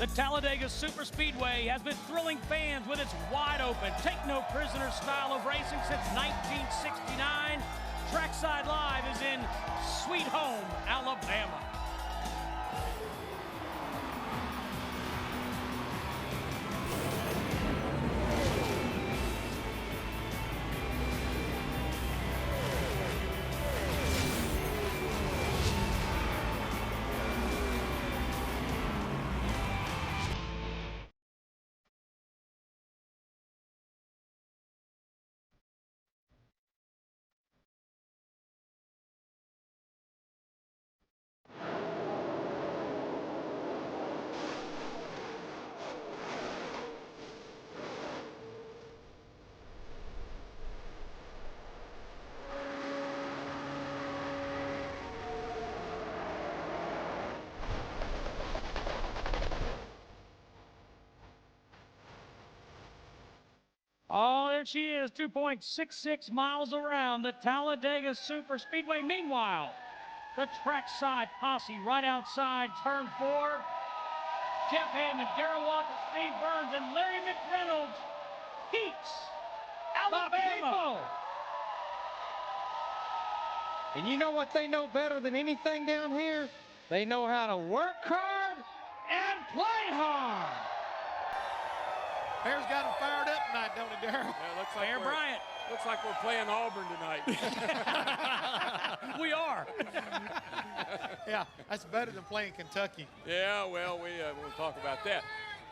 The Talladega Superspeedway has been thrilling fans with its wide-open, take-no-prisoners style of racing since 1969. Trackside Live is in Sweet Home, Alabama. Oh, there she is, 2.66 miles around the Talladega Superspeedway. Meanwhile, the Trackside posse right outside turn 4. Jeff Hammond, Darrell Walker, Steve Burns, and Larry McReynolds. Heats, Alabama. And you know what they know better than anything down here? They know how to work hard and play hard. Bears got them fired up tonight, don't it, Darrell? Yeah, looks like Bear Bryant. Looks like we're playing Auburn tonight. We are. Yeah, that's better than playing Kentucky. Yeah, well, we won't talk about that.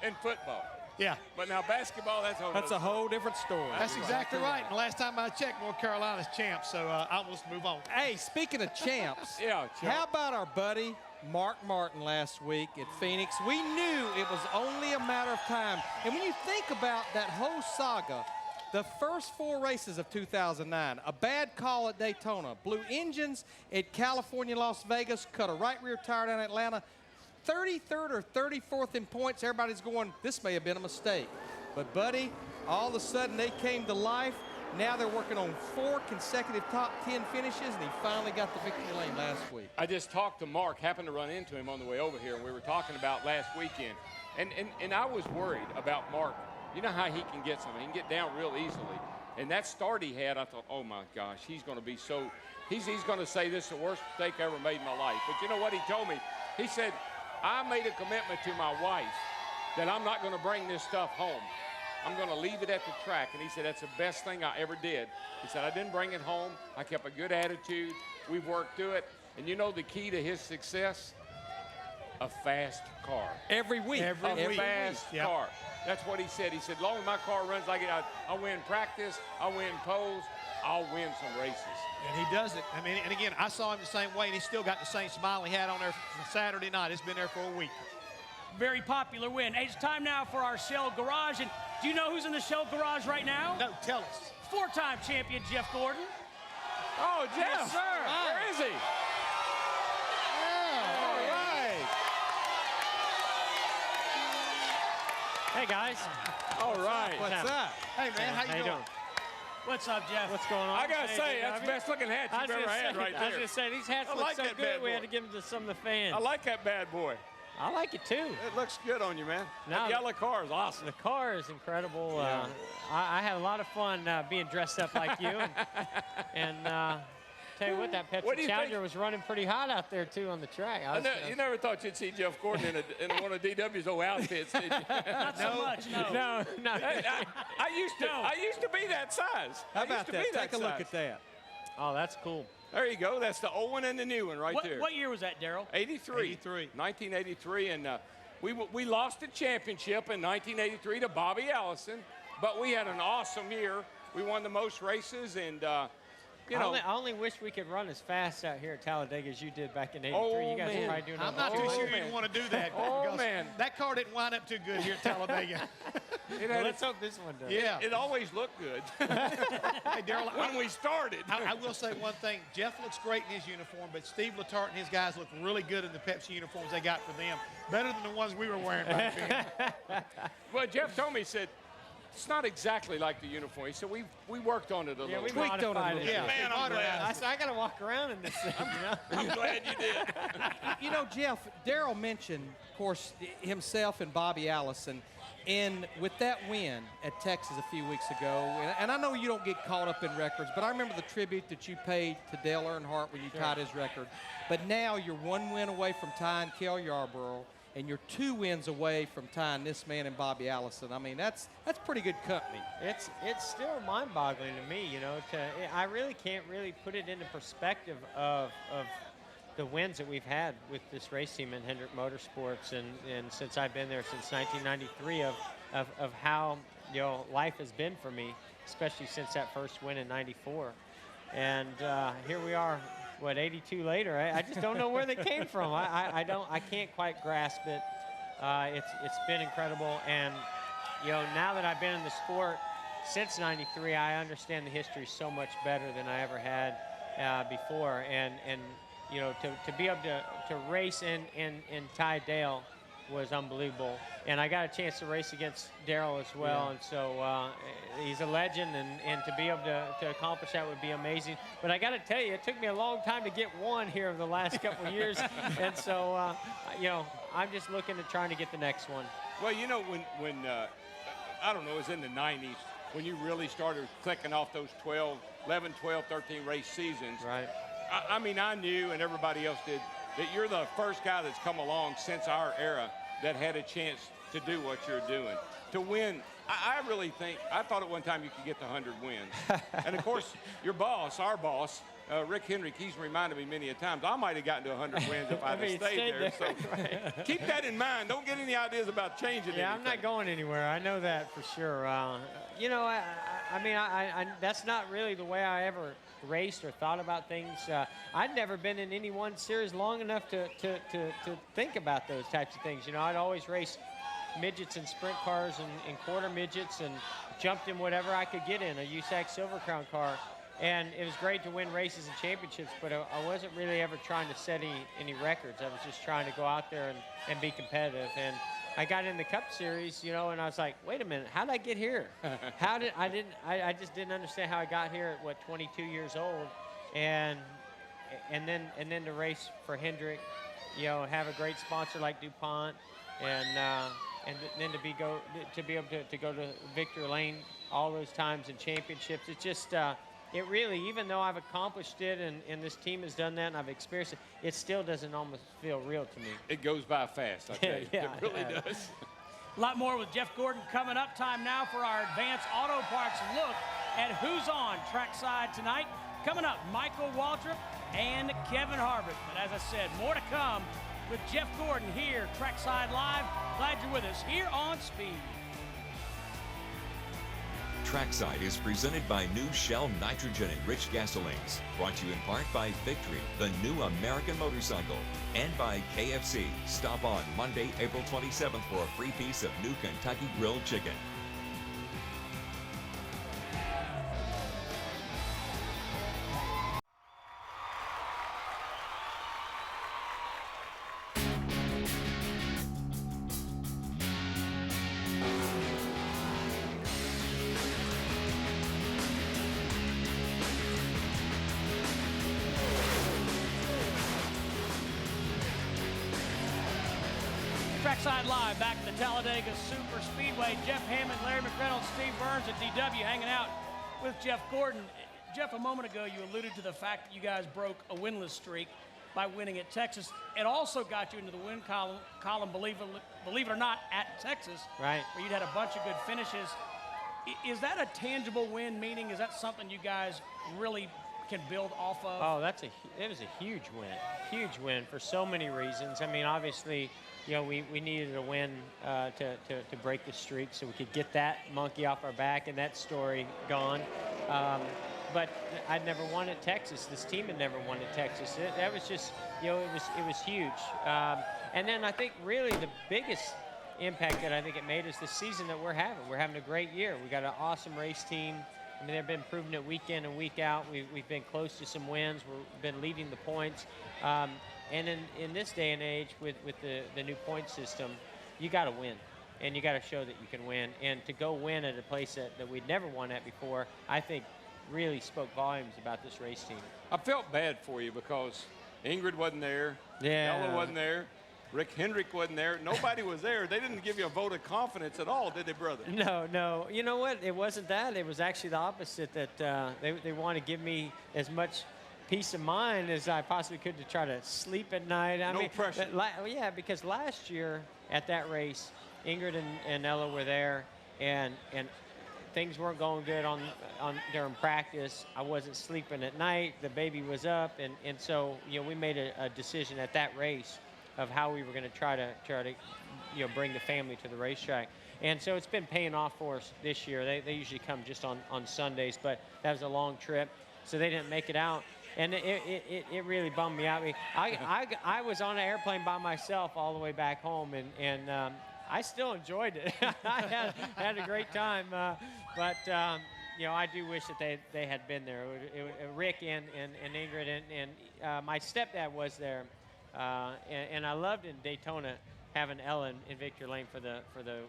And football. Yeah. But now basketball, that's a whole different story. That's exactly right. And the last time I checked, North Carolina's champs, so I'll just move on. Hey, speaking of champs, Yeah, how about our buddy Mark Martin last week at Phoenix? We knew it was only a matter of time. And when you think about that whole saga, the first 4 races of 2009, a bad call at Daytona, blew engines at California, Las Vegas, cut a right rear tire down Atlanta, 33rd or 34th in points. Everybody's going, this may have been a mistake. But, buddy, all of a sudden they came to life. Now they're working on 4 consecutive top 10 finishes, and he finally got the victory lane last week. I just talked to Mark, happened to run into him on the way over here, and we were talking about last weekend. And I was worried about Mark. You know how he can get something. He can get down real easily. And that start he had, I thought, oh, my gosh, he's going to be so – he's going to say this is the worst mistake I ever made in my life. But you know what he told me? He said, I made a commitment to my wife that I'm not going to bring this stuff home. I'm going to leave it at the track. And he said, that's the best thing I ever did. He said, I didn't bring it home. I kept a good attitude. We've worked through it. And you know the key to his success? A fast car. Every week. A fast car. That's what he said. He said, as long as my car runs like it, I'll win practice, I'll win poles, I'll win some races. And he does it. I mean, and again, I saw him the same way, and he's still got the same smile he had on there for Saturday night. It's been there for a week. Very popular win. Hey, it's time now for our Shell Garage. And do you know who's in the Shell Garage right now? No, tell us. 4-time champion Jeff Gordon. Oh, Jeff. Yes, sir. Where is he? Yeah. All right. Hey, guys. All right. What's up? Hey, man, how you doing? What's up, Jeff? What's going on? I got to say, that's the best looking hat you've ever had right I was there. going to say, these hats I look like so that good, bad we boy. had to give them to some of the fans. I like that bad boy. I like it, too. It looks good on you, man. Now, That yellow car is awesome. The car is incredible. Yeah. I had a lot of fun being dressed up like you. And tell you what, that What do Pepsi you Challenger think? was running pretty hot out there, too, on the track. You never thought you'd see Jeff Gordon in one of DW's old outfits, did you? Not so much, no. No. I used to be that size. How about that? Take a look at that. Oh, that's cool. There you go. That's the old one and the new one right there. What year was that, Darrell? 83. 1983. And we lost the championship in 1983 to Bobby Allison, but we had an awesome year. We won the most races, and I only wish we could run as fast out here at Talladega as you did back in '83. Oh, you guys man. are probably doing I'm not too sure you'd want to do that. Oh, because man. That car didn't wind up too good here at Talladega. Well, let's hope this one does. Yeah. It always looked good Hey, Darrell, when we started. I will say one thing. Jeff looks great in his uniform, but Steve Letarte and his guys look really good in the Pepsi uniforms they got for them. Better than the ones we were wearing back then. Well, Jeff told me, he said, it's not exactly like the uniform. So we worked on it a little. we bit. tweaked on it a modified little it. Yeah, Man, I'm glad. I said, I got to walk around in this thing, you know? I'm glad you did. You know, Jeff, Darrell mentioned, of course, himself and Bobby Allison. And with that win at Texas a few weeks ago, and I know you don't get caught up in records, but I remember the tribute that you paid to Dale Earnhardt when you tied his record. But now you're 1 win away from tying Cale Yarborough, and you're 2 wins away from tying this man and Bobby Allison. I mean, that's pretty good company. It's still mind-boggling to me, you know. I really can't really put it into perspective of the wins that we've had with this race team in Hendrick Motorsports, and since I've been there since 1993, of how, you know, life has been for me, especially since that first win in '94. And here we are, what, 82 later. I just don't know where they came from. I can't quite grasp it. It's been incredible, and you know, now that I've been in the sport since '93, I understand the history so much better than I ever had before, and you know, to be able to race and tie Dale was unbelievable. And I got a chance to race against Darrell as well, and so he's a legend, and to be able to accomplish that would be amazing. But I got to tell you, it took me a long time to get one here over the last couple of years, and so, you know, I'm just looking at trying to get the next one. Well, you know, when I don't know, it was in the 90s when you really started clicking off those 11, 12, 13 race seasons. Right. I mean, I knew, and everybody else did, that you're the first guy that's come along since our era that had a chance to do what you're doing. To win, I really think, I thought at one time you could get to 100 wins. And of course, your boss, our boss, Rick Hendrick, he's reminded me many a times, I might have gotten to 100 wins if I'd have stayed there. So right. keep that in mind. Don't get any ideas about changing Yeah, anything. I'm not going anywhere. I know that for sure. You know, I mean, that's not really the way I ever raced or thought about things. I'd never been in any one series long enough to think about those types of things. You know, I'd always race midgets and sprint cars and quarter midgets, and jumped in whatever I could get in, a USAC Silver Crown car. And it was great to win races and championships, but I wasn't really ever trying to set any records. I was just trying to go out there and be competitive. And I got in the Cup Series, you know, and I was like, wait a minute, how did I get here? I just didn't understand how I got here at, what, 22 years old. And then to race for Hendrick, you know, have a great sponsor like DuPont, and then to be able to go to Victory Lane all those times in championships. It's just it really, even though I've accomplished it and this team has done that and I've experienced it, it still doesn't almost feel real to me. It goes by fast, I tell you. Yeah, it really does. A lot more with Jeff Gordon coming up. Time now for our Advanced Auto Parts look at who's on Trackside tonight. Coming up, Michael Waltrip and Kevin Harvick. But as I said, more to come with Jeff Gordon here, Trackside Live. Glad you're with us here on Speed. Trackside is presented by new Shell nitrogen-enriched gasolines. Brought to you in part by Victory, the new American motorcycle. And by KFC. Stop on Monday, April 27th for a free piece of new Kentucky grilled chicken. Trackside Live, back at the Talladega Super Speedway. Jeff Hammond, Larry McReynolds, Steve Burns at DW hanging out with Jeff Gordon. Jeff, a moment ago you alluded to the fact that you guys broke a winless streak by winning at Texas. It also got you into the win column, believe it or not, at Texas, Right. where you'd had a bunch of good finishes. Is that a tangible win, meaning is that something you guys really can build off of? Oh, it was a huge win for so many reasons. I mean, obviously, you know, we needed a win to break the streak so we could get that monkey off our back and that story gone. But I'd never won at Texas. This team had never won at Texas. That was just, you know, it was huge. And then I think really the biggest impact that I think it made is the season that we're having. We're having a great year. We got an awesome race team. I mean, they've been proving it week in and week out. We've been close to some wins. We've been leading the points. And in this day and age with the new point system, you got to win. and you got to show that you can win. And to go win at a place that we'd never won at before, I think really spoke volumes about this race team. I felt bad for you because Ingrid wasn't there. Yeah. Ella wasn't there. Rick Hendrick wasn't there. Nobody was there. They didn't give you a vote of confidence at all, did they, brother? No. You know what? It wasn't that. It was actually the opposite, that they want to give me as much peace of mind as I possibly could to try to sleep at night. No pressure. Yeah, because last year at that race, Ingrid and Ella were there, and things weren't going good during practice. I wasn't sleeping at night. The baby was up, and so we made a decision at that race of how we were going to try to bring the family to the racetrack. And so it's been paying off for us this year. They usually come just on Sundays, but that was a long trip, so they didn't make it out. And it really bummed me out. I was on an airplane by myself all the way back home, and I still enjoyed it. I had a great time, but I do wish that they had been there. Rick and Ingrid and my stepdad was there. And I loved in Daytona having Ellen and Victor Lane for the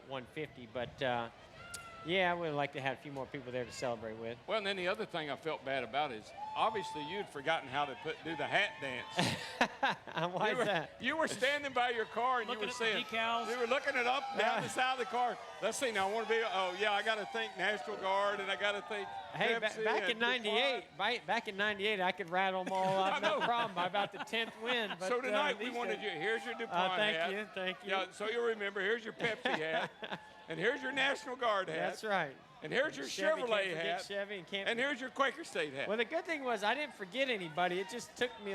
150, but I would have liked to have a few more people there to celebrate with. Well, and then the other thing I felt bad about is obviously you'd forgotten how to do the hat dance. Why is that? You were standing by your car and Looking you were at the saying, decals. you were looking it up down the side of the car. Let's see, now I want to be, I got to think National Guard and I got to think Hey, Pepsi back and in '98, back in '98, I could rattle them all off, no problem, by about the 10th win. But, so tonight we wanted you, here's your DuPont hat. Thank you. Yeah, so you'll remember, here's your Pepsi hat. And here's your National Guard hat. That's right. And here's your Chevy, Chevrolet can't forget hat. Chevy, and here's your Quaker State hat. Well, the good thing was I didn't forget anybody. It just took me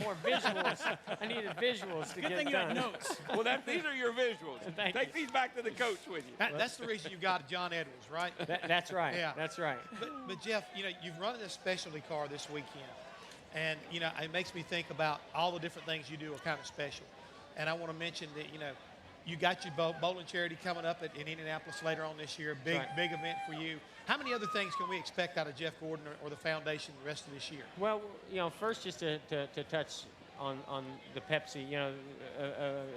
more visuals. I needed visuals to Good get thing you done. had notes. Well, these are your visuals. Thank Take these back to the coach with you. That's the reason you got John Edwards, right? That's right. Yeah. That's right. But Jeff, you've run a specialty car this weekend, and it makes me think about all the different things you do are kind of special. And I want to mention that you got your bowling charity coming up in Indianapolis later on this year. Big event for you. How many other things can we expect out of Jeff Gordon or the foundation the rest of this year? Well, first just to touch on the Pepsi,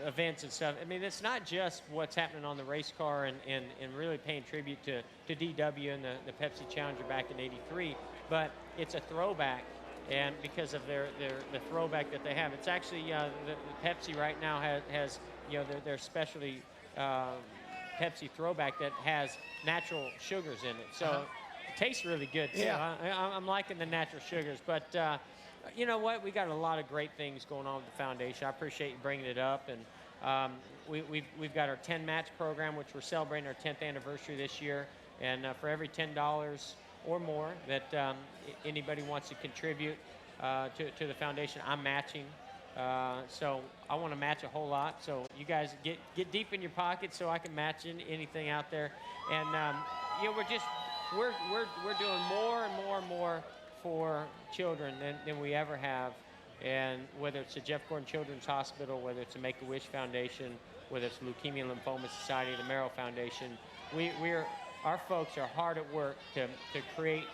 events and stuff. I mean, it's not just what's happening on the race car and really paying tribute to DW and the Pepsi Challenger back in '83, but it's a throwback. And because of the throwback that they have, it's actually the Pepsi right now has their specialty Pepsi throwback that has natural sugars in it. So it tastes really good too. Yeah. I'm liking the natural sugars, but you know what? We got a lot of great things going on with the foundation. I appreciate you bringing it up, and we've got our 10-match program, which we're celebrating our 10th anniversary this year. And for every $10 or more that anybody wants to contribute to the foundation, I'm matching. So I want to match a whole lot. So you guys get deep in your pockets so I can match anything out there. And we're doing more and more and more for children than we ever have. And whether it's the Jeff Gordon Children's Hospital, whether it's the Make-A-Wish Foundation, whether it's Leukemia and Lymphoma Society, the Merrill Foundation, our folks are hard at work to create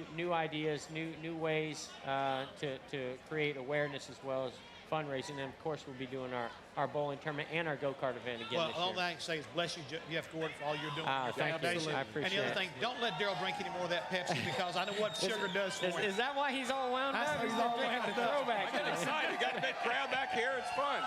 new ideas, new ways to create awareness as well as fundraising. And of course, we'll be doing our bowling tournament and our go-kart event again this year. All I can say is bless you, Jeff Gordon, for all you're doing. Thank you. I appreciate it. And the other thing, don't let Daryl drink any more of that Pepsi because I know what sugar does for him. Is that why he's all wound up? He's all wound up. Throwback. I get excited. Got a big crowd back here. It's fun.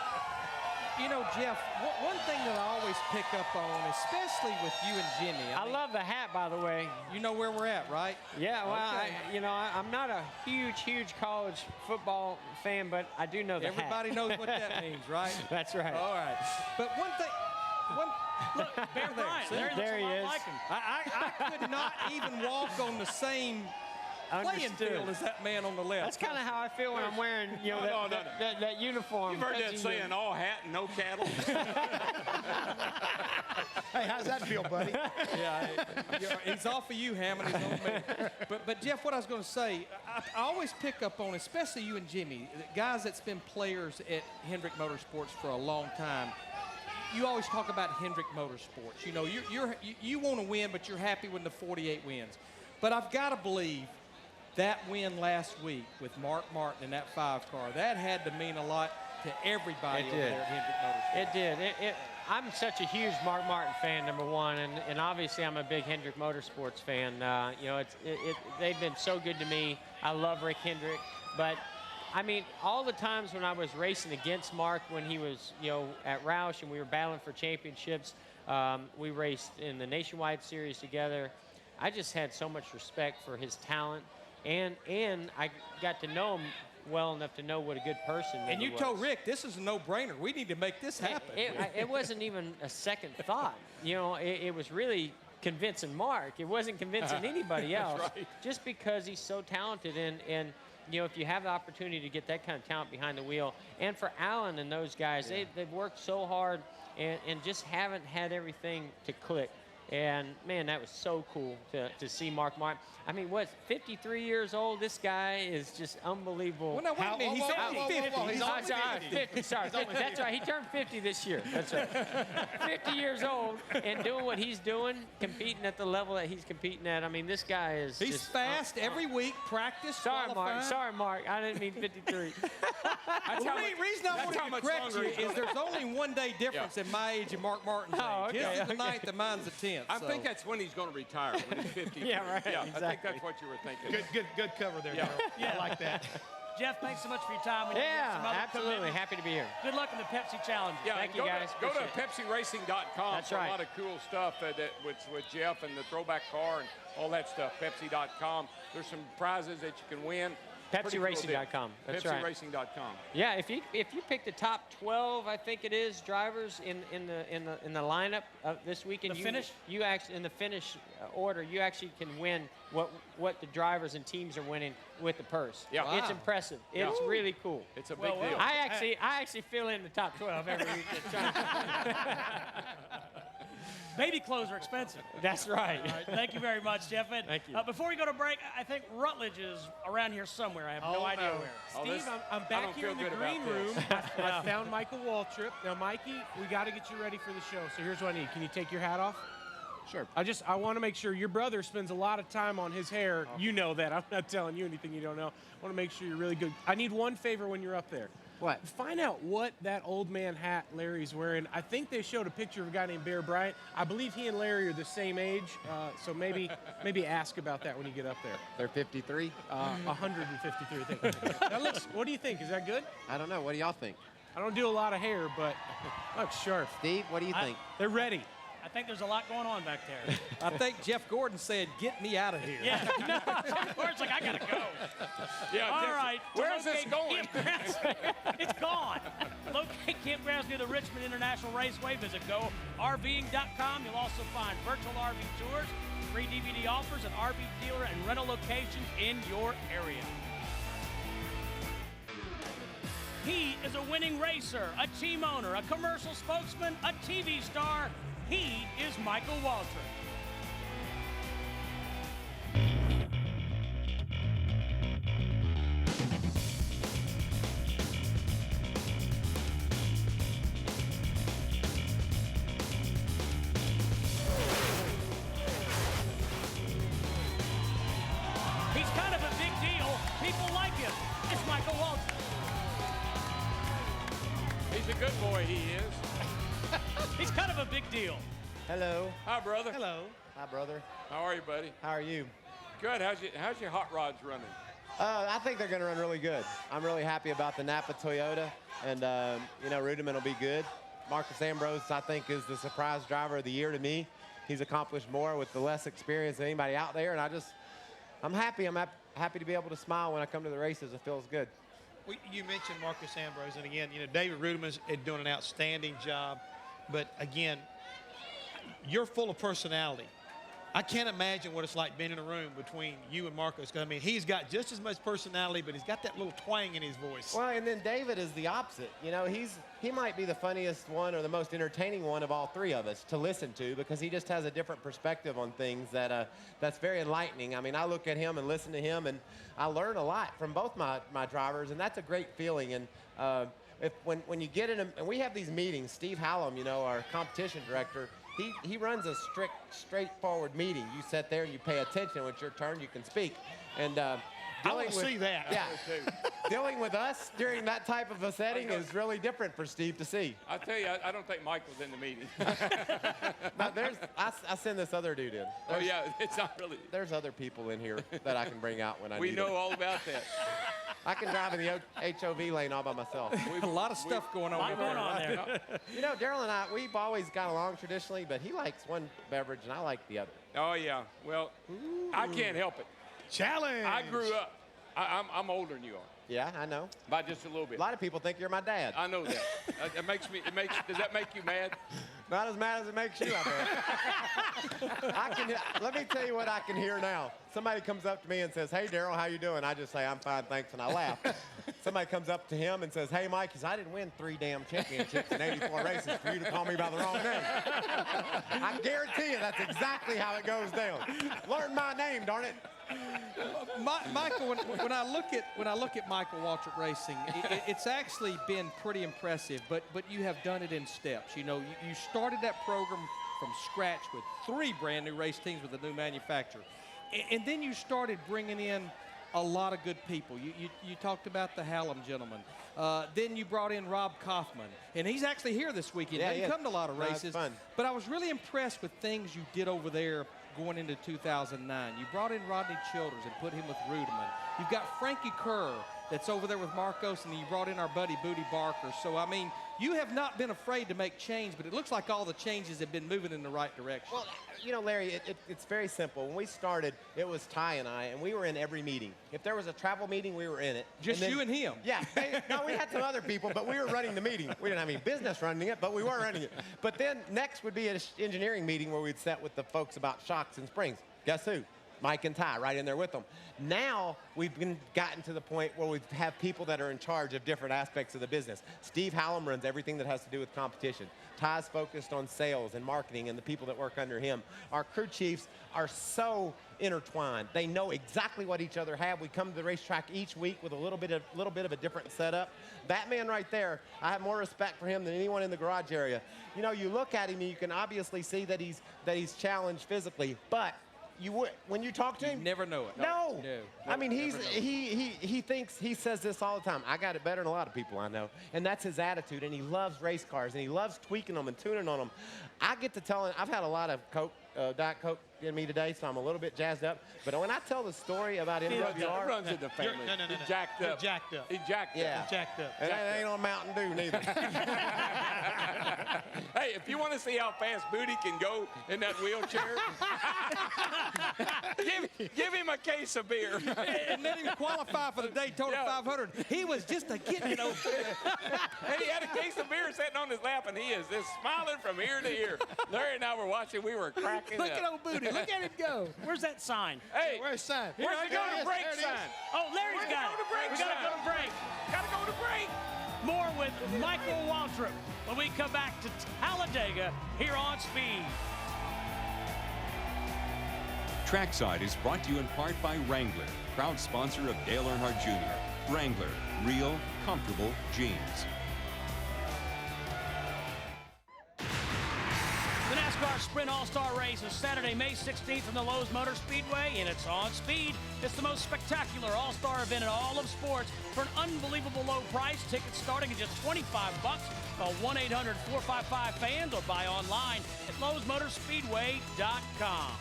Jeff, one thing that I always pick up on, especially with you and Jimmy. I love the hat, by the way. You know where we're at, right? Yeah, well, Okay. I'm not a huge college football fan, but I do know the hat. Everybody knows what that means, right? That's right. All right. But one thing, Look, Bear Bryant. There he is. Like him. I could not even walk on the same playing Understood. field as that man on the left. That's kind of how I feel when I'm wearing, No. that uniform. You've heard that saying, all hat and no cattle? Hey, how's that feel, buddy? Yeah, he's off of you, Hammond. He's on me. But Jeff, what I was going to say, I always pick up on, especially you and Jimmy, guys that's been players at Hendrick Motorsports for a long time. You always talk about Hendrick Motorsports. You want to win, but you're happy when the 48 wins. But I've got to believe that win last week with Mark Martin in that 5 car, that had to mean a lot to everybody over there at Hendrick Motorsports. It did. I'm such a huge Mark Martin fan, number one, and obviously I'm a big Hendrick Motorsports fan. You know, they've been so good to me. I love Rick Hendrick, but I mean, all the times when I was racing against Mark when he was, you know, at Roush and we were battling for championships, we raced in the Nationwide Series together. I just had so much respect for his talent, and I got to know him well enough to know what a good person And you he was. told Rick, this is a no-brainer. We need to make this happen. It wasn't even a second thought. You know, it was really convincing Mark. It wasn't convincing anybody else. Right. Just because he's so talented, and you know, if you have the opportunity to get that kind of talent behind the wheel, and for Alan and those guys, they've worked so hard and just haven't had everything to click. And man, that was so cool to see Mark Martin. I mean, what, 53 years old? This guy is just unbelievable. Well, no, wait a minute. He's only 50. He's only 50. Sorry, 50. That's right. He turned 50 this year. That's right. 50 years old and doing what he's doing, competing at the level that he's competing at. I mean, this guy is He's just, fast every week, practice, Sorry, Mark. qualifying. Sorry, Mark. I didn't mean 53. Well, the reason I wanted to correct you is there's only 1 day difference in my age and Mark Martin's age. okay, His is the 9th and mine's the 10th. I so. think that's when he's going to retire, when he's 50. Yeah, right, Yeah, I think exactly. that's what you were thinking. Good cover there, Yeah. Darryl. I like that. Jeff, thanks so much for your time. We know you have some Yeah, other absolutely. commitments. Happy to be here. Good luck in the Pepsi Challenge. Yeah, Thank and you, guys. Go to Appreciate PepsiRacing.com That's for right. a lot of cool stuff with Jeff and the throwback car and all that stuff. Pepsi.com. There's some prizes that you can win. Pretty cool deal. PepsiRacing.com. That's right. PepsiRacing.com. Yeah, if you pick the top 12, I think it is, drivers in the lineup this weekend, The finish? you actually in the finish order, you actually can win what the drivers and teams are winning with the purse. Yeah. Wow. It's impressive. Yeah. It's really cool. It's a big deal. I actually fill in the top 12 every weekend. Baby clothes are expensive. That's right. All right, thank you very much, Jeff. And, Thank you. Before we go to break, I think Rutledge is around here somewhere. I have no idea where. Oh, Steve, this- I'm I back don't here feel in the good about green this. room. I found Michael Waltrip. Now, Mikey, we got to get you ready for the show. So here's what I need. Can you take your hat off? Sure. I want to make sure your brother spends a lot of time on his hair. You know that. I'm not telling you anything you don't know. I want to make sure you're really good. I need one favor when you're up there. What? Find out what that old man hat Larry's wearing. I think they showed a picture of a guy named Bear Bryant. I believe he and Larry are the same age, so maybe ask about that when you get up there. They're 53? 153, I think. That looks. What do you think? Is that good? I don't know. What do y'all think? I don't do a lot of hair, but looks sharp. Steve, what do you think? They're ready. I think there's a lot going on back there. I think Jeff Gordon said, get me out of here. Yeah, no, of course, like, I got to go. Yeah, All Jeff, right. to where is this locate going? campgrounds- It's gone. Locate campgrounds near the Richmond International Raceway. Visit GoRVing.com. You'll also find virtual RV tours, free DVD offers, and RV dealer and rental locations in your area. He is a winning racer, a team owner, a commercial spokesman, a TV star. He is Michael Waltrip. He's kind of a big deal. People like him. It's Michael Waltrip. He's a good boy, he is. He's kind of a big deal. Hello. Hi, brother. Hello. Hi, brother. How are you, buddy? How are you? Good. How's your hot rods running? I think they're going to run really good. I'm really happy about the Napa Toyota, and, you know, Rudiman will be good. Marcus Ambrose, I think, is the surprise driver of the year to me. He's accomplished more with the less experience than anybody out there, and I'm happy. I'm happy to be able to smile when I come to the races. It feels good. Well, you mentioned Marcus Ambrose, and again, you know, David Rudiman's doing an outstanding job. But again, you're full of personality. I can't imagine what it's like being in a room between you and Marcus. 'Cause I mean, he's got just as much personality, but he's got that little twang in his voice. Well, and then David is the opposite. You know, he might be the funniest one or the most entertaining one of all three of us to listen to, because he just has a different perspective on things that's very enlightening. I mean, I look at him and listen to him, and I learn a lot from both my drivers, and that's a great feeling. And when you get in and we have these meetings, Steve Hallam, you know, our competition director, he runs a strict, straightforward meeting. You sit there and you pay attention. When it's your turn, you can speak. And I want to see that. Yeah. Dealing with us during that type of a setting is really different for Steve to see. I tell you, I don't think Mike was in the meeting. Now, I send this other dude in. Oh, yeah, it's not really. There's other people in here that I can bring out when I need We know them. all about that. I can drive in the HOV lane all by myself. A lot of stuff going on. there. You know, Daryl and I, we've always got along traditionally, but he likes one beverage and I like the other. Oh, yeah. Well, I can't help it. Challenge. I grew up. I'm older than you are. Yeah, I know. By just a little bit. A lot of people think you're my dad. I know that. Does that make you mad? Not as mad as it makes you, I bet. Let me tell you what I can hear now. Somebody comes up to me and says, "Hey, Daryl, how you doing?" I just say, "I'm fine, thanks," and I laugh. Somebody comes up to him and says, "Hey, Mike," he says, "I didn't win 3 damn championships in 84 races for you to call me by the wrong name." I guarantee you that's exactly how it goes down. Learn my name, darn it. Michael, when I look at Michael Waltrip Racing, it's actually been pretty impressive. But you have done it in steps. You know, you started that program from scratch with 3 brand new race teams with a new manufacturer, and then you started bringing in a lot of good people. You talked about the Hallam gentleman. Then you brought in Rob Kaufman, and he's actually here this weekend. Yeah, He didn't come to a lot of No, it's races, fun. but I was really impressed with things you did over there going into 2009. You brought in Rodney Childers and put him with Rudeman. You've got Frankie Kerr that's over there with Marcos, and you brought in our buddy Booty Barker. So, I mean, you have not been afraid to make change, but it looks like all the changes have been moving in the right direction. Well, you know, Larry, it's very simple. When we started, it was Ty and I, and we were in every meeting. If there was a travel meeting, we were in it. Just you and him? Yeah. No, we had some other people, but we were running the meeting. We didn't have any business running it, but we were running it. But then next would be an engineering meeting where we'd sit with the folks about shocks and springs. Guess who? Mike and Ty right in there with them. Now we've gotten to the point where we have people that are in charge of different aspects of the business. Steve Hallam runs everything that has to do with competition. Ty's focused on sales and marketing and the people that work under him. Our crew chiefs are so intertwined. They know exactly what each other have. We come to the racetrack each week with a little bit of a different setup. That man right there, I have more respect for him than anyone in the garage area. You know, you look at him and you can obviously see that he's challenged physically, but when you talk to him, You never know it. No. No. I mean, he says this all the time. I got it better than a lot of people I know, and that's his attitude. And he loves race cars, and he loves tweaking them and tuning on them. I get to tell him. I've had a lot of Diet Coke in me today, so I'm a little bit jazzed up. But when I tell the story about MWR, It runs in the family. No. He's jacked up. Jacked up. He's jacked Yeah. up. Jacked up. and it ain't on Mountain Dew neither. Hey, if you want to see how fast Booty can go in that wheelchair, give him a case of beer. And then he qualified for the Daytona Yeah. 500. He was just a kid, you know. And he had a case of beer sitting on his lap, and he is just smiling from ear to ear. Larry and I were watching. We were cracking Look up. at old Booty. Look at him go. Where's that sign? Hey, Where's the sign? where's the go to break There it is. sign? Oh, Larry's Where's got the go to break it. We gotta sign? go to break. Gotta go to break. More with Michael Waltrip when we come back to Talladega here on Speed. Trackside is brought to you in part by Wrangler, proud sponsor of Dale Earnhardt Jr. Wrangler, real, comfortable jeans. The NASCAR Sprint All-Star Race is Saturday, May 16th from the Lowe's Motor Speedway, and it's on Speed. It's the most spectacular all-star event in all of sports for an unbelievable low price. Tickets starting at just $25. Call 1-800-455-FANS or buy online at lowesmotorspeedway.com.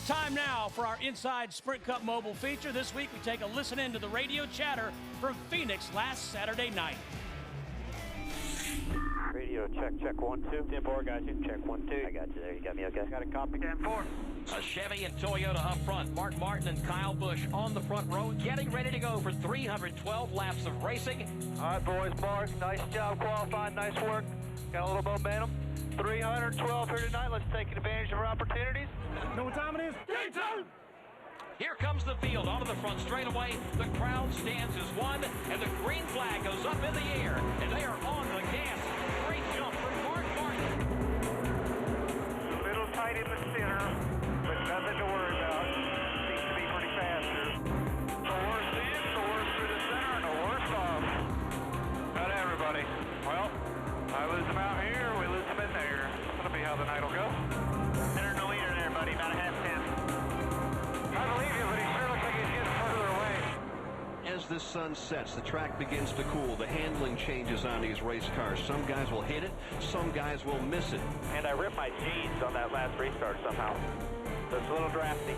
Time now for our Inside Sprint Cup mobile feature. This week we take a listen into the radio chatter from Phoenix last Saturday night. Radio check 1 2. 10-4, got you. Check 1 2. I got you there. You got me okay? Got a copy. 10-4. A Chevy and Toyota up front. Mark Martin and Kyle Busch on the front row, getting ready to go for 312 laps of racing. All right, boys, Mark. Nice job qualifying. Nice work. Got a little momentum. 312 here tonight. Let's take advantage of our opportunities. Know what time it is? Game time! Here comes the field onto the front straightaway. The crowd stands as one, and the green flag goes up in the air, and they are on the gas. Great jump from Mark Martin. A little tight in the center, but nothing to worry about. Seems to be pretty fast here. The worst in, the worst through the center, and the worst off. Not everybody. Well, I lose them out here, we lose them in there. That'll be how the night will go. Center no leader there, buddy. About a half 10. I believe you, but he sure looks like he's getting further away. as this sun sets, the track begins to cool. The handling changes on these race cars. Some guys will hit it, some guys will miss it. And I ripped my jeans on that last restart somehow. So it's a little drafty.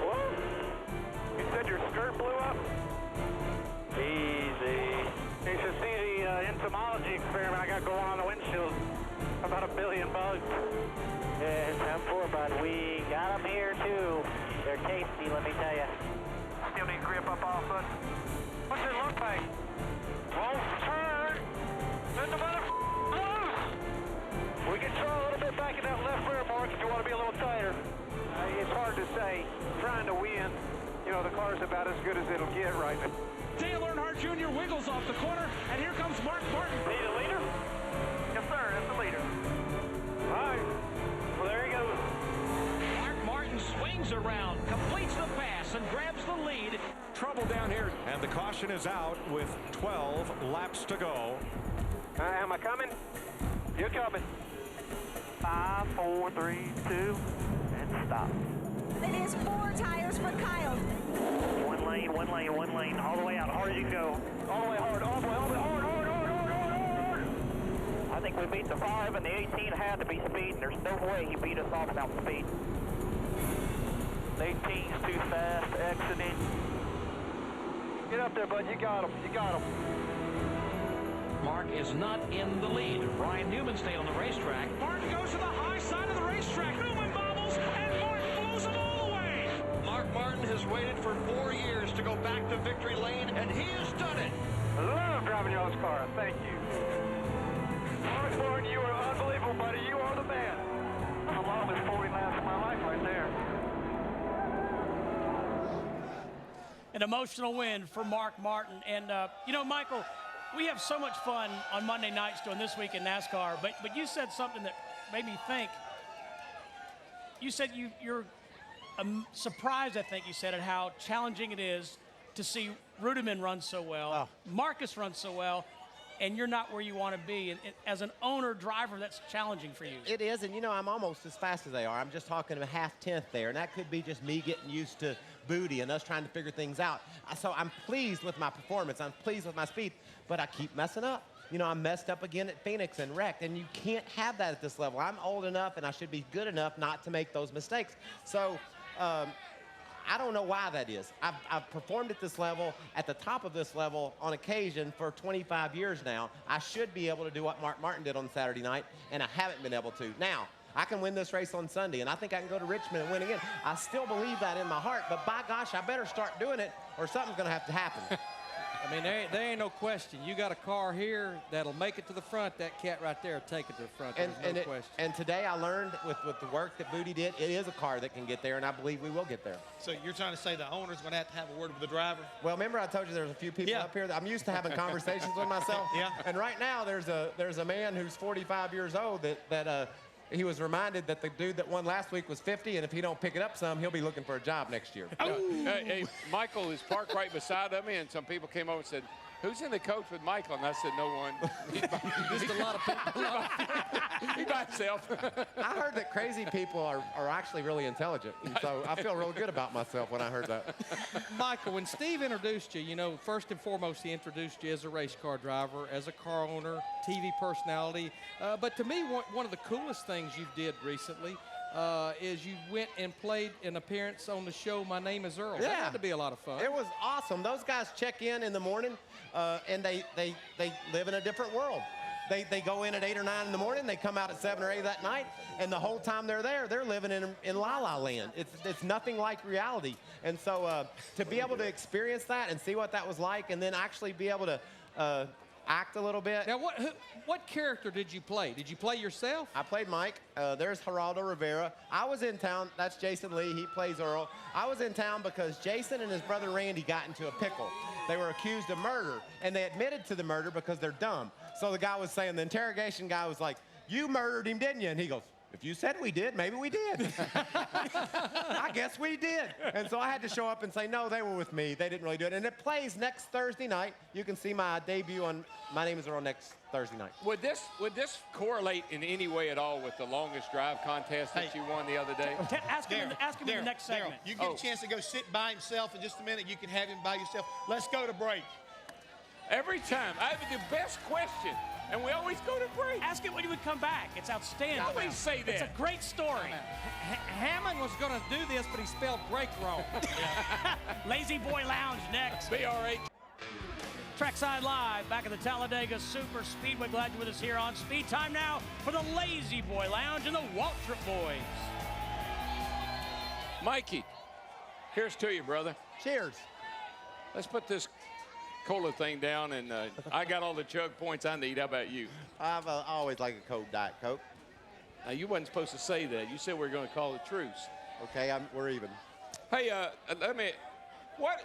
Whoa! You said your skirt blew up? Easy. You should see the entomology experiment I got going on the windshield. About 1 billion bugs. Yeah, it's M4, bud. We got them here, too. They're tasty, let me tell you. Still need grip up off us. What's it look like? Won't turn. Then the mother loose. We can throw a little bit back in that left rear, Mark, if you want to be a little tighter. It's hard to say. Trying to win, you know, the car's about as good as it'll get right now. Dale Earnhardt Jr. wiggles off the corner, and here comes Mark Martin. Need a leader? Yes, sir, that's the leader. All right, well, there he goes. Mark Martin swings around, completes the pass, and grabs the lead. Trouble down here, and the caution is out with 12 laps to go. Am I coming? You're coming. 5, 4, 3, 2, and stop. It is 4 tires for Kyle. One lane, one lane, one lane, all the way out, hard as you can go. All the way hard, all the way, hard, hard, hard, hard, hard. I think we beat the 5, and the 18 had to be speed. There's no way he beat us off without speed. The 18's too fast, exiting. Get up there, bud, you got him, you got him. Mark is not in the lead. Brian Newman stayed on the racetrack. Martin goes to the high side of the racetrack. Newman bobbles, and Martin blows him all the way. Mark Martin has waited for 4 years to go back to victory lane, and he has done it. I love driving y'all's car. Thank you. Mark Martin, you are unbelievable, buddy. You are the man. The longest 40 laps of my life right there. An emotional win for Mark Martin. And, you know, Michael, we have so much fun on Monday nights doing This Week in NASCAR, but you said something that made me think. You said you're surprised, I think you said, at how challenging it is to see Rudiman run so well, Marcus run so well, and you're not where you want to be. And as an owner, driver, that's challenging for you. It is, and you know, I'm almost as fast as they are. I'm just talking a half-tenth there, and that could be just me getting used to booty and us trying to figure things out. So I'm pleased with my performance. I'm pleased with my speed, but I keep messing up. You know, I messed up again at Phoenix and wrecked, and you can't have that at this level. I'm old enough, and I should be good enough not to make those mistakes. So I don't know why that is. I've performed at this level, at the top of this level, on occasion for 25 years now. I should be able to do what Mark Martin did on Saturday night, and I haven't been able to. Now, I can win this race on Sunday, and I think I can go to Richmond and win again. I still believe that in my heart, but by gosh, I better start doing it, or something's going to have to happen. I mean, there ain't no question. You got a car here that'll make it to the front. That cat right there will take it to the front. There's no question. And today I learned with the work that Booty did, it is a car that can get there, and I believe we will get there. So you're trying to say the owner's going to have a word with the driver? Well, remember I told you there's a few people up here that I'm used to having conversations with myself. Yeah. And right now there's a man who's 45 years old that he was reminded that the dude that won last week was 50, and if he don't pick it up some, he'll be looking for a job next year. Hey, Michael is parked right beside of me, and some people came over and said, "Who's in the coach with Michael?" And I said, "No one." Just a lot of people. He by himself. I heard that crazy people are actually really intelligent, and so I feel real good about myself when I heard that. Michael, when Steve introduced you, you know, first and foremost, he introduced you as a race car driver, as a car owner, TV personality. But to me, one of the coolest things you did recently is you went and played an appearance on the show My Name is Earl. Yeah. That had to be a lot of fun. It was awesome. Those guys check in the morning, and they live in a different world. They go in at 8 or 9 in the morning, they come out at 7 or 8 that night, and the whole time they're there, they're living in La La Land. It's nothing like reality. And so to be able to experience that and see what that was like, and then actually be able to act a little bit. Now, what character did you play? Did you play yourself? I played Mike. There's Geraldo Rivera. I was in town. That's Jason Lee. He plays Earl. I was in town because Jason and his brother Randy got into a pickle. They were accused of murder, and they admitted to the murder because they're dumb. So the guy was saying, the interrogation guy was like, "You murdered him, didn't you?" And he goes, if you said we did, maybe we did. I guess we did. And so I had to show up and say, no, they were with me. They didn't really do it. And it plays next Thursday night. You can see my debut on My Name is Earl next Thursday night. Would this correlate in any way at all with the longest drive contest that you won the other day? Ask him in the next segment. You get a chance to go sit by himself in just a minute. You can have him by yourself. Let's go to break. Every time. I have the best question, and we always go to break. Ask him when he would come back. It's outstanding. You always say that. It's a great story. Hammond was going to do this, but he spelled break wrong. Lazy Boy Lounge next. BRH. Trackside Live, back at the Talladega Super Speedway. Glad you're with us here on Speed Time now for the Lazy Boy Lounge and the Waltrip Boys. Mikey, here's to you, brother. Cheers. Let's put this cola thing down, and I got all the chug points I need. How about you? I've always liked a cold Diet Coke. Now, you wasn't supposed to say that. You said we were going to call a truce. Okay, we're even. Hey,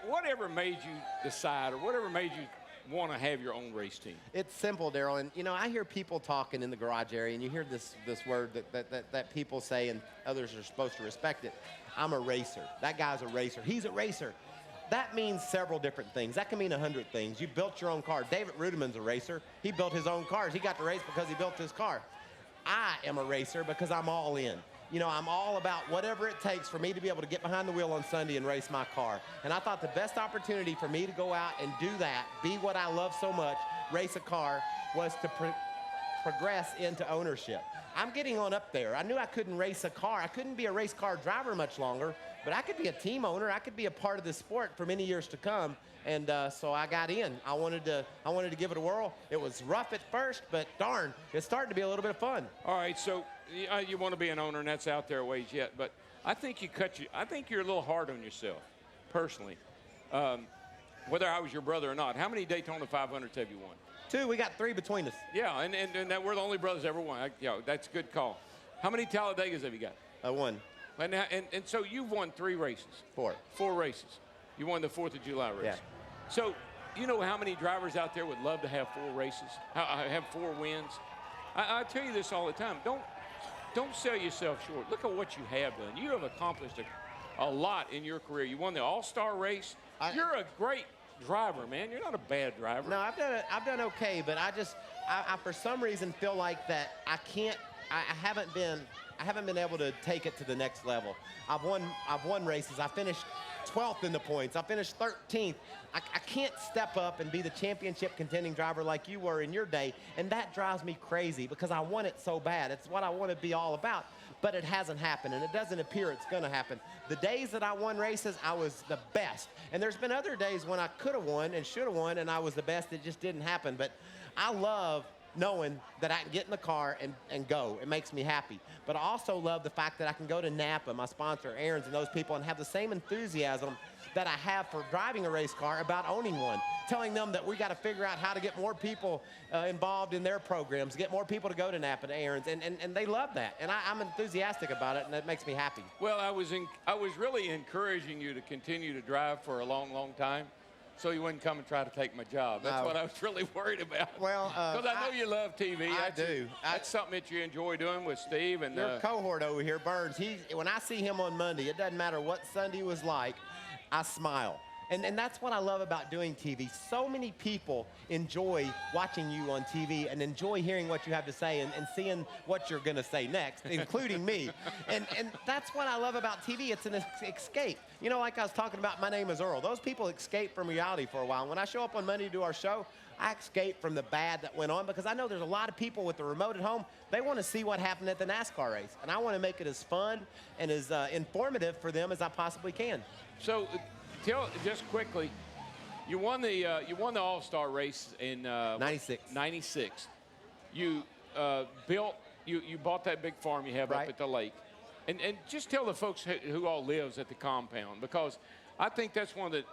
whatever made you decide, or whatever made you want to have your own race team? It's simple, Daryl. And, you know, I hear people talking in the garage area, and you hear this word that people say, and others are supposed to respect it. I'm a racer. That guy's a racer. He's a racer. That means several different things. That can mean 100 things. You built your own car. David Rudiman's a racer. He built his own cars. He got to race because he built his car. I am a racer because I'm all in. You know, I'm all about whatever it takes for me to be able to get behind the wheel on Sunday and race my car. And I thought the best opportunity for me to go out and do that, be what I love so much, race a car, was to progress into ownership. I'm getting on up there. I knew I couldn't race a car. I couldn't be a race car driver much longer, but I could be a team owner. I could be a part of the sport for many years to come. And so I got in. I wanted to give it a whirl. It was rough at first, but darn, it's starting to be a little bit of fun. All right, so you want to be an owner, and that's out there a ways yet. But I think I think you're a little hard on yourself, personally. Whether I was your brother or not, how many Daytona 500s have you won? 2. We got 3 between us. Yeah, and that we're the only brothers ever won. That's a good call. How many Talladegas have you got? 1. And so you've won 3 races. 4. 4 races. You won the 4th of July race. Yeah. So you know how many drivers out there would love to have 4 races, have 4 wins? I tell you this all the time. Don't sell yourself short. Look at what you have done. You have accomplished a lot in your career. You won the All-Star race. You're a great driver, man. You're not a bad driver. No, I've done okay, but I for some reason feel like that I haven't been able to take it to the next level. I've won races. I finished 12th in the points. I finished 13th. I can't step up and be the championship contending driver like you were in your day, and that drives me crazy because I want it so bad. It's what I want to be all about, but it hasn't happened, and it doesn't appear it's going to happen. The days that I won races, I was the best, and there's been other days when I could have won and should have won, and I was the best. It just didn't happen, but I love knowing that I can get in the car and go. It makes me happy. But I also love the fact that I can go to Napa, my sponsor, Aaron's, and those people, and have the same enthusiasm that I have for driving a race car about owning one, telling them that we got to figure out how to get more people involved in their programs, get more people to go to Napa, to Aaron's, and they love that. And I'm enthusiastic about it, and it makes me happy. Well, I was really encouraging you to continue to drive for a long, long time, so you wouldn't come and try to take my job. That's what I was really worried about. Well, because I know you love TV. I do. That's something that you enjoy doing with Steve. And your cohort over here, Burns, when I see him on Monday, it doesn't matter what Sunday was like, I smile. And that's what I love about doing TV. So many people enjoy watching you on TV and enjoy hearing what you have to say and seeing what you're going to say next, including me. And that's what I love about TV. It's an escape. You know, like I was talking about, My Name is Earl. Those people escape from reality for a while. When I show up on Monday to do our show, I escape from the bad that went on because I know there's a lot of people with the remote at home. They want to see what happened at the NASCAR race. And I want to make it as fun and as informative for them as I possibly can. So, just quickly, you won the All-Star race in 96. 96. You bought that big farm you have up at the lake, and just tell the folks who all lives at the compound, because I think that's one of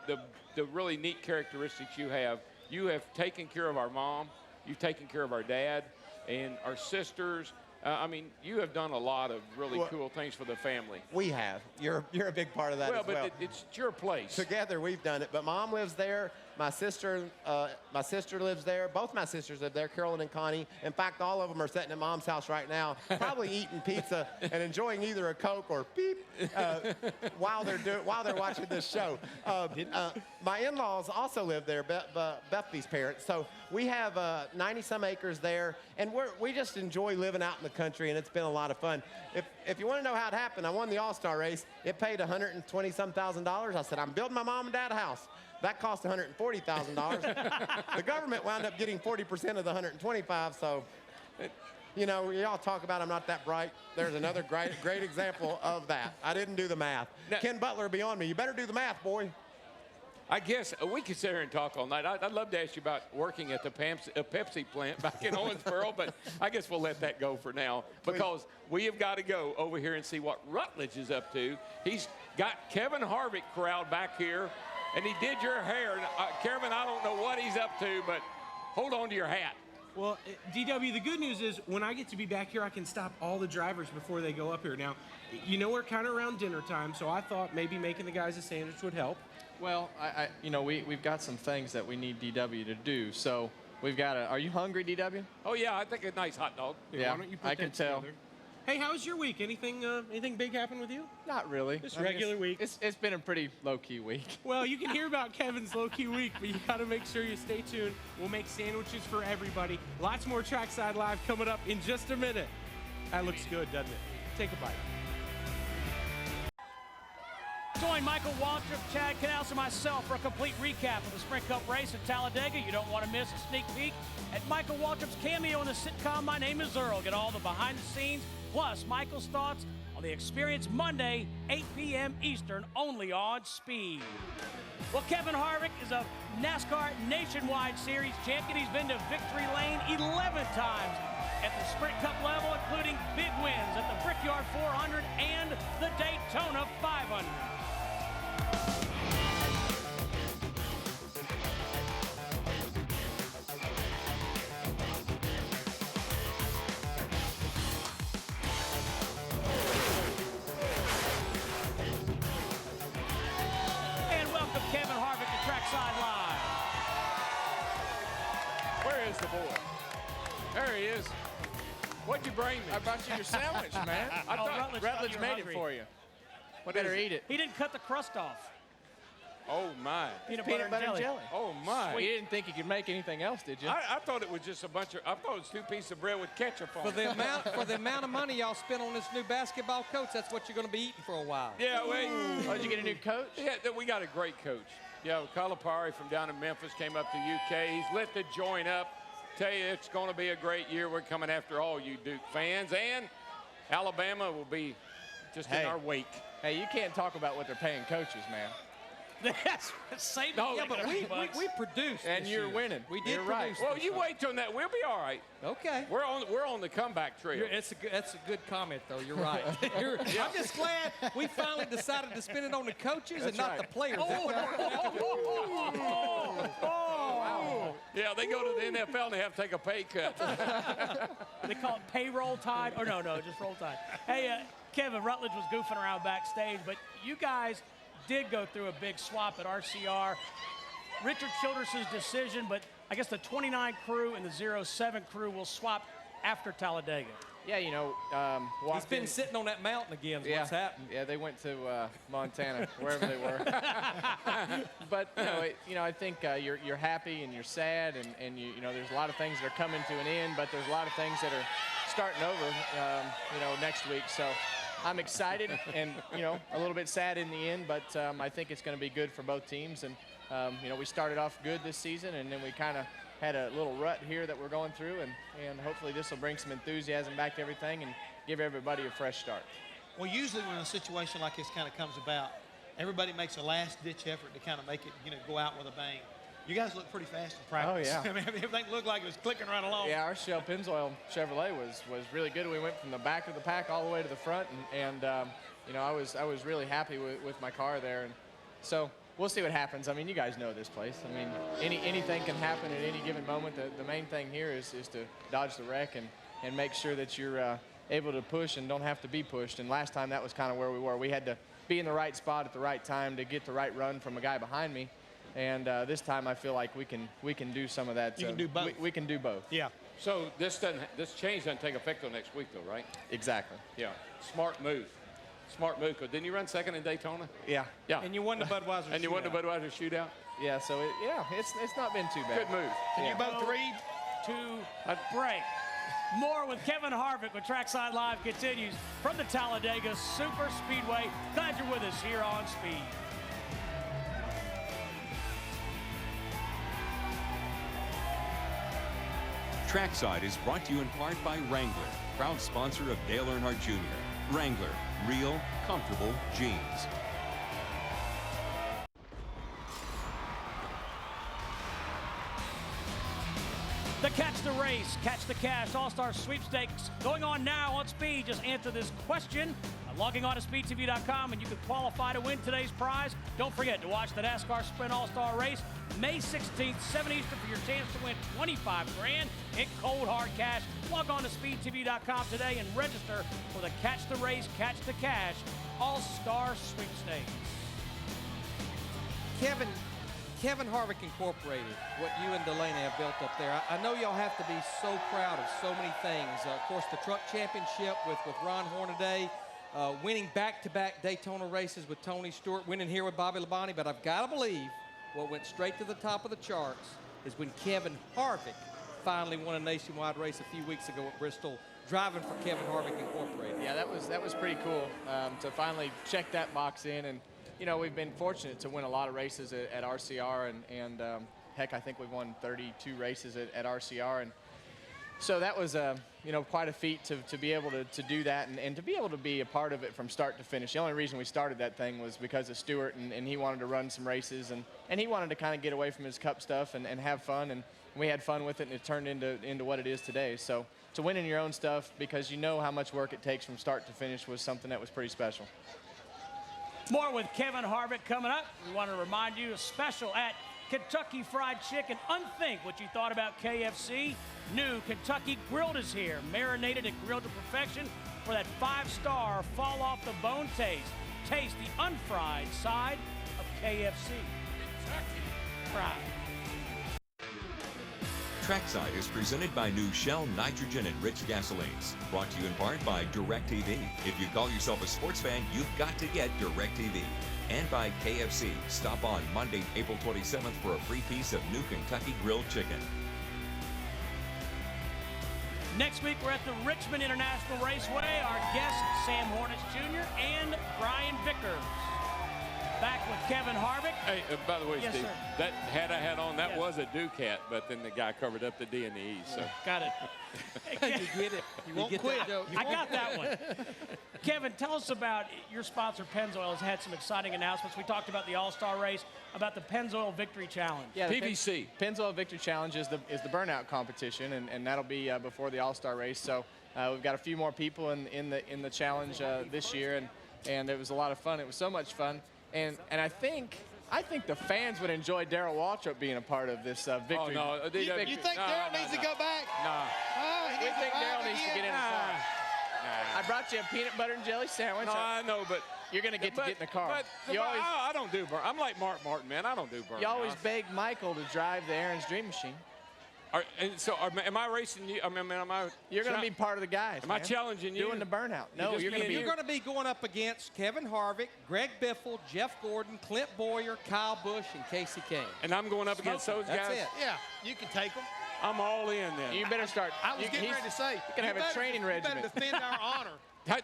the really neat characteristics you have. You have taken care of our mom, you've taken care of our dad, and our sisters. I mean, you have done a lot of really cool things for the family. We have. You're a big part of that as well. But it's your place. Together we've done it. But Mom lives there. My sister lives there. Both my sisters live there, Carolyn and Connie. In fact, all of them are sitting at Mom's house right now, probably eating pizza and enjoying either a Coke or beep while they're watching this show. My in-laws also live there, Bethany's parents. So we have 90-some acres there, and we just enjoy living out in the country, and it's been a lot of fun. If you want to know how it happened, I won the All-Star race. It paid $120-some thousand. I said, I'm building my mom and dad a house. That cost $140,000. The government wound up getting 40% of the 125. So, you know, y'all talk about I'm not that bright. There's another great example of that. I didn't do the math. Now, Ken Butler will be on me. You better do the math, boy. I guess we could sit here and talk all night. I'd love to ask you about working at the Pepsi plant back in Owensboro, but I guess we'll let that go for now because we have got to go over here and see what Rutledge is up to. He's got Kevin Harvick corralled back here, and he did your hair. And, Kevin, I don't know what he's up to, but hold on to your hat. Well, DW, the good news is when I get to be back here, I can stop all the drivers before they go up here. Now, you know we're kind of around dinner time, so I thought maybe making the guys a sandwich would help. Well, we've got some things that we need DW to do. So we've got are you hungry, DW? Oh, yeah, I think a nice hot dog. Yeah, why don't you put I can tell. Together? Hey, how's your week? Anything big happen with you? Not really. Just regular week. It's been a pretty low-key week. Well, you can hear about Kevin's low-key week, but you got to make sure you stay tuned. We'll make sandwiches for everybody. Lots more Trackside Live coming up in just a minute. That looks good, doesn't it? Take a bite. Join Michael Waltrip, Chad Canals, and myself for a complete recap of the Sprint Cup race at Talladega. You don't want to miss a sneak peek at Michael Waltrip's cameo in the sitcom My Name is Earl. Get all the behind the scenes, plus Michael's thoughts on the experience Monday, 8 p.m. Eastern, only on Speed. Well, Kevin Harvick is a NASCAR Nationwide Series champion. He's been to victory lane 11 times at the Sprint Cup level, including big wins at the Brickyard 400 and the Daytona 500. And welcome Kevin Harvick to Trackside Live. Where is the boy? There he is. What'd you bring me? I brought you your sandwich, man. I thought Rutledge made it for you. Better eat it. He didn't cut the crust off. Oh, my. Peanut butter and jelly. Oh, my. Well, you didn't think you could make anything else, did you? I thought it was just a bunch of, I thought it was 2 pieces of bread with ketchup on it. For the amount of money y'all spent on this new basketball coach, that's what you're going to be eating for a while. Yeah, wait. Oh, did you get a new coach? Yeah, we got a great coach. Yeah, Calipari from down in Memphis came up to UK. He's lit the joint up. Tell you, it's going to be a great year. We're coming after all you Duke fans, and Alabama will be just in our wake. Hey, you can't talk about what they're paying coaches, man. That's same. Yeah, but we produced. And this you're year. winning. We did. You're right. Well, you wait till that. We'll be all right. Okay. We're on the comeback trail. That's a good comment, though. You're right. I'm just glad we finally decided to spend it on the coaches and not the players. Yeah, they go to the NFL and they have to take a pay cut. They call it payroll tide. Or no, just roll tide. Hey, Kevin, Rutledge was goofing around backstage, but you guys did go through a big swap at RCR. Richard Childress's decision, but I guess the 29 crew and the 07 crew will swap after Talladega. Yeah, you know, he's been sitting on that mountain again. Yeah, what's happened? Yeah, they went to Montana, wherever they were. But I think you're happy and you're sad, and you know there's a lot of things that are coming to an end, but there's a lot of things that are starting over, next week. So I'm excited and a little bit sad in the end, but I think it's going to be good for both teams. And we started off good this season, and then we kind of had a little rut here that we're going through, and hopefully this will bring some enthusiasm back to everything and give everybody a fresh start. Well, usually when a situation like this kind of comes about, everybody makes a last-ditch effort to kind of make it, go out with a bang. You guys look pretty fast in practice. Oh, yeah. I mean, everything looked like it was clicking right along. Yeah, our Shell Pennzoil Chevrolet was really good. We went from the back of the pack all the way to the front, and I was really happy with my car there. And so we'll see what happens. I mean, you guys know this place. I mean, anything can happen at any given moment. The main thing here is to dodge the wreck and make sure that you're able to push and don't have to be pushed. And last time that was kind of where we were. We had to be in the right spot at the right time to get the right run from a guy behind me. And this time I feel like we can do some of that. You can do both. We can do both. Yeah. So this change doesn't take effect till next week, though, right? Exactly. Yeah. Smart move. Smart move. 'Cause didn't you run second in Daytona? Yeah. Yeah. And you won the Budweiser And you won the shootout. Budweiser shootout? Yeah. So it's not been too bad. Good move. Can you both read? To a break. More with Kevin Harvick when Trackside Live continues from the Talladega Super Speedway. Glad you're with us here on Speed. Trackside is brought to you in part by Wrangler, proud sponsor of Dale Earnhardt Jr. Wrangler, real, comfortable jeans. The Catch the Race, Catch the Cash All-Star Sweepstakes going on now on Speed. Just answer this question by logging on to speedtv.com and you can qualify to win today's prize. Don't forget to watch the NASCAR Sprint All-Star Race May 16th, 7 Eastern for your chance to win 25 grand in cold hard cash. Log on to speedtv.com today and register for the Catch the Race, Catch the Cash All-Star Sweepstakes. Kevin Harvick Incorporated, what you and Delaney have built up there. I know y'all have to be so proud of so many things. Of course, the truck championship with Ron Hornaday, winning back-to-back Daytona races with Tony Stewart, winning here with Bobby Labonte. But I've got to believe what went straight to the top of the charts is when Kevin Harvick finally won a nationwide race a few weeks ago at Bristol, driving for Kevin Harvick Incorporated. Yeah, that was pretty cool to finally check that box in. And you know, we've been fortunate to win a lot of races at RCR, and heck, I think we've won 32 races at RCR, and so that was you know, quite a feat to be able to do that and to be able to be a part of it from start to finish. The only reason we started that thing was because of Stewart, and he wanted to run some races, and he wanted to kind of get away from his Cup stuff and have fun, and we had fun with it, and it turned into what it is today. So to win in your own stuff, because you know how much work it takes from start to finish, was something that was pretty special. More with Kevin Harvick coming up. We want to remind you a special at Kentucky Fried Chicken. Unthink what you thought about KFC. New Kentucky Grilled is here, marinated and grilled to perfection for that 5-star fall off the bone taste. Taste the unfried side of KFC. Kentucky Fried. Trackside is presented by new Shell nitrogen-enriched gasolines. Brought to you in part by DirecTV. If you call yourself a sports fan, you've got to get DirecTV. And by KFC. Stop on Monday, April 27th for a free piece of new Kentucky Grilled Chicken. Next week, we're at the Richmond International Raceway. Our guests, Sam Hornets Jr. and Brian Vickers. Back with Kevin Harvick. Hey, by the way, Yes, Steve, sir. that hat I had on, that Yes. was a Ducat, but then the guy covered up the D and the E, so. Got it. You get it. You won't get quit. that joke. I got that one. Kevin, tell us about your sponsor, Pennzoil, has had some exciting announcements. We talked about the All-Star race, about the Pennzoil Victory Challenge. Yeah, the PVC. Pennzoil Victory Challenge is the burnout competition, and that'll be before the All-Star race. So we've got a few more people in the challenge this year, and it was a lot of fun. It was so much fun, and I think the fans would enjoy Darrell Waltrip being a part of this victory. Oh, no. You think Darrell needs to go back? Nah. Oh, he We needs to think go Darrell back needs to again. get in the car. I brought you a peanut butter and jelly sandwich. No, I know, but You're going to get in the car. But You always, I don't do burn. I'm like Mark Martin, man. I don't do burn. you always beg Michael to drive the Aaron's Dream Machine. Am I racing you? Am I? You're going to be part of the guys. Am I man. challenging you? Doing the burnout. No, just you're going to be. You're going to be going up against Kevin Harvick, Greg Biffle, Jeff Gordon, Clint Boyer, Kyle Busch, and Casey Kane. And I'm going up against those That's guys. it. Yeah, you can take them. I'm all in then. You better start. I was getting ready to say. You can have a training You regimen. better defend our honor. I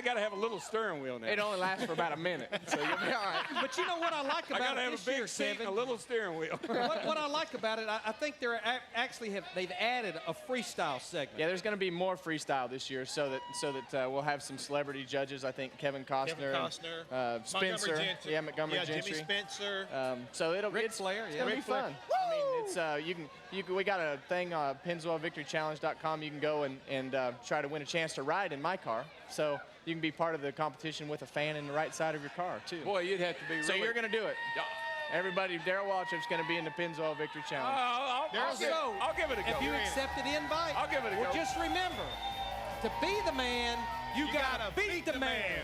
got to have a little steering wheel now. It only lasts for about a minute, so you'll be all right. But you know what I like I about got to it have this a big year, seat Kevin? and a little steering wheel. what I like about it, I think they've added a freestyle segment. Yeah, there's going to be more freestyle this year, so that we'll have some celebrity judges. I think Kevin Costner, and, Spencer, Montgomery Gentry. Montgomery Gentry, Jimmy Spencer. so Ric Flair, it's gonna be fun. I mean, it's we got a thing PennzoilVictoryChallenge.com. You can go and try to win a chance to ride in my car. So you can be part of the competition with a fan in the right side of your car too. Boy, you'd have to be. Really... So you're going to do it. Everybody, Darrell Waltrip's going to be in the Pennzoil Victory Challenge. I'll give it a go. If you accept the invite, I'll give it a go. Well, just remember, to be the man, you gotta beat the man.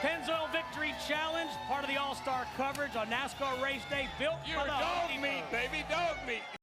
Pennzoil Trail Victory Challenge, part of the All-Star coverage on NASCAR Race Day, built You're by the dog Home meat, Depot. baby, dog meat.